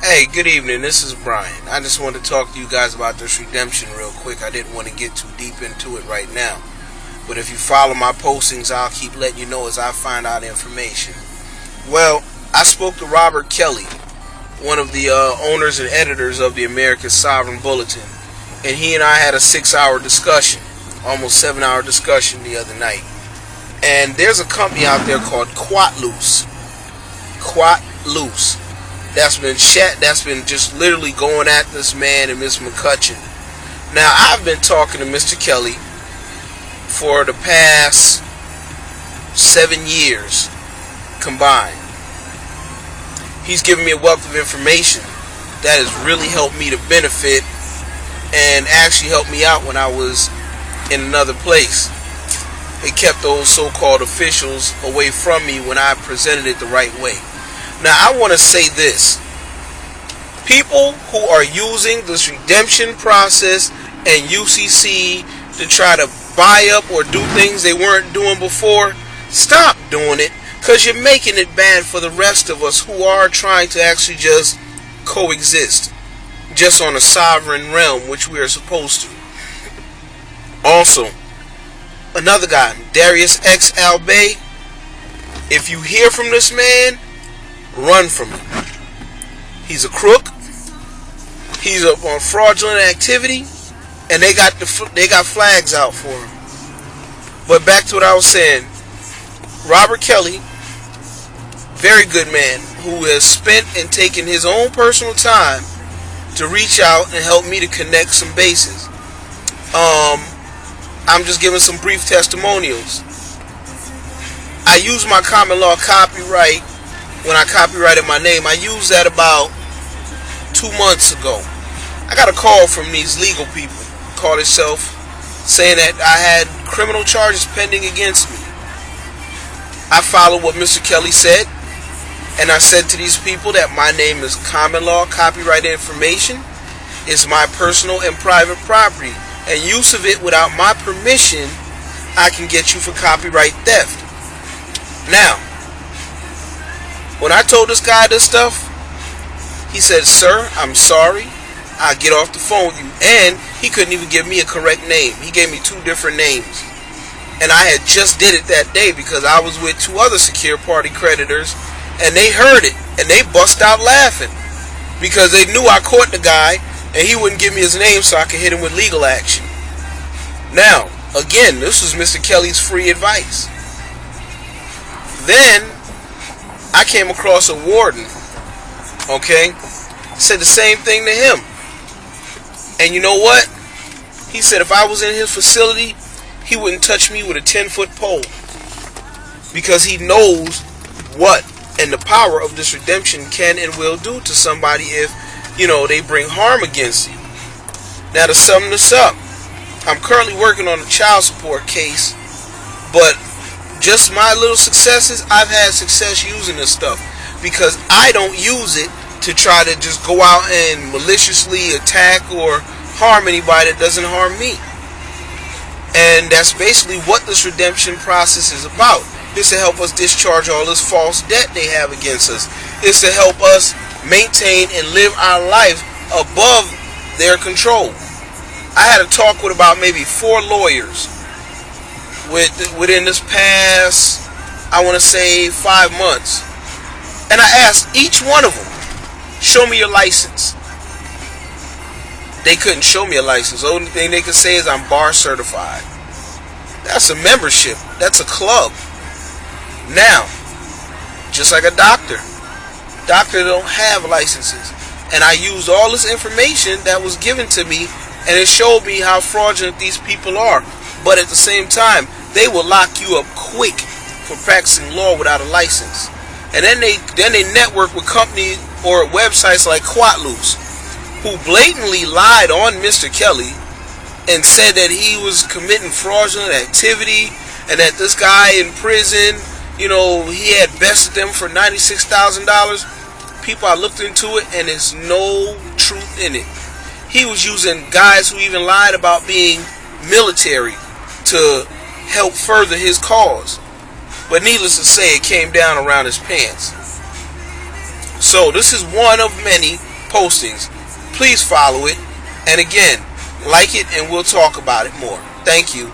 Hey, good evening. This is Brian. I just wanted to talk to you guys about this redemption real quick. I didn't want to get too deep into it right now. But if you follow my postings, I'll keep letting you know as I find out information. Well, I spoke to Robert Kelly, one of the owners and editors of the American Sovereign Bulletin. And he and I had a 6-hour discussion, almost 7-hour discussion the other night. And there's a company out there called Quatloose. Quatloose. That's been just literally going at this man and Miss McCutcheon. Now, I've been talking to Mr. Kelly for the past 7 years combined. He's given me a wealth of information that has really helped me to benefit and actually helped me out when I was in another place. It kept those so-called officials away from me when I presented it the right way. Now, I want to say this. People who are using this redemption process and UCC to try to buy up or do things they weren't doing before, stop doing it, because you're making it bad for the rest of us who are trying to actually just coexist, just on a sovereign realm, which we are supposed to. Also, another guy, Darius X. Albay, if you hear from this man, run from him. He's a crook. He's up on fraudulent activity, and they got flags out for him. But back to what I was saying, Robert Kelly, very good man, who has spent and taken his own personal time to reach out and help me to connect some bases. I'm just giving some brief testimonials. I use my common law copyright. When I copyrighted my name, I used that about 2 months ago. I got a call from these legal people, called itself, saying that I had criminal charges pending against me. I followed what Mr. Kelly said, and I said to these people that my name is common law copyright information. It's my personal and private property, and use of it without my permission, I can get you for copyright theft. Now, when I told this guy this stuff, he said, "Sir, I'm sorry. I'll get off the phone with you." And he couldn't even give me a correct name. He gave me 2 different names. And I had just did it that day because I was with 2 other secure party creditors, and they heard it, and they bust out laughing because they knew I caught the guy, and he wouldn't give me his name so I could hit him with legal action. Now, again, this was Mr. Kelly's free advice. Then I came across a warden, okay, said the same thing to him. And you know what? He said if I was in his facility, he wouldn't touch me with a 10-foot pole, because he knows what and the power of this redemption can and will do to somebody if, they bring harm against you. Now, to sum this up, I'm currently working on a child support case, but just my little successes, I've had success using this stuff because I don't use it to try to just go out and maliciously attack or harm anybody that doesn't harm me. And that's basically what this redemption process is about. It's to help us discharge all this false debt they have against us. It's to help us maintain and live our life above their control. I had a talk with about maybe 4 lawyers within this past, I want to say, 5 months. And I asked each one of them, show me your license. They couldn't show me a license. The only thing they could say is I'm bar certified. That's a membership. That's a club. Now, just like a doctor. Doctors don't have licenses. And I used all this information that was given to me, and it showed me how fraudulent these people are. But at the same time, they will lock you up quick for practicing law without a license. And then they network with companies or websites like Quatloose, who blatantly lied on Mr. Kelly and said that he was committing fraudulent activity and that this guy in prison, he had bested them for $96,000. People, I looked into it, and there's no truth in it. He was using guys who even lied about being military to help further his cause. But needless to say, it came down around his pants. So this is one of many postings. Please follow it. And again, like it and we'll talk about it more. Thank you.